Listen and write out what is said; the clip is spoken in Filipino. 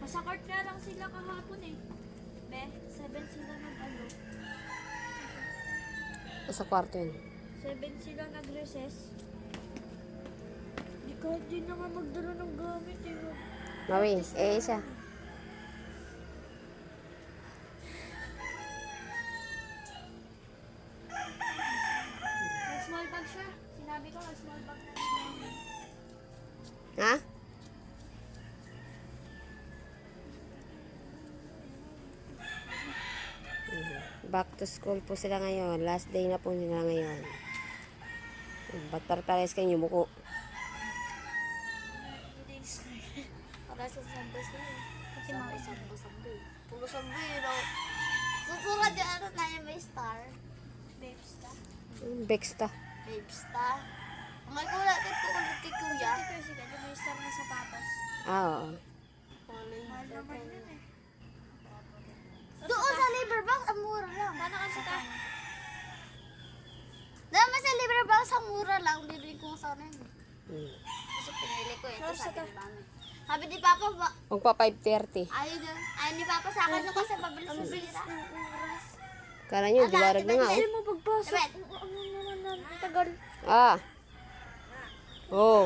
Masakart nga lang sila kahapon eh. Be, 7 sila nag-ano. Sa kwarto yun. 7 sila nag-recess. Di kahit di na nga magdala ng gamit eh. Mawi, siya. Small bag siya. Sinabi ko nga small bag na. Ha? Back to school po sila ngayon. Last day na po nila ngayon. Ba't parpares kayo yung buko? Para sa Sunday sila eh. Kasi mga Sambo. Puro sambo yun, no? Susurad yung ano na yung may star. babes na. Bexta. Babe star. May kulat ito ulit kay kuya. Hindi kasi ganyan may star na sapatos. Oo. Mahal naman yun eh. Doon sa Liverbank, ang mura lang. Paano kasi ta? Naman sa Liverbank, sa mura lang. Bibili ko sa ano yun. Hmm. Kasi pinili ko ito Sure, sa saka. akin. Sabi ni Papa, Magpa 5:30. ayaw ni Papa sa akin nung kasi pabilis sa sira. Oras. Kala nyo, diwarag na nga. Hindi Oh. mo pagbasa. Dapat, Ano naman na tagal. Ah. Oh.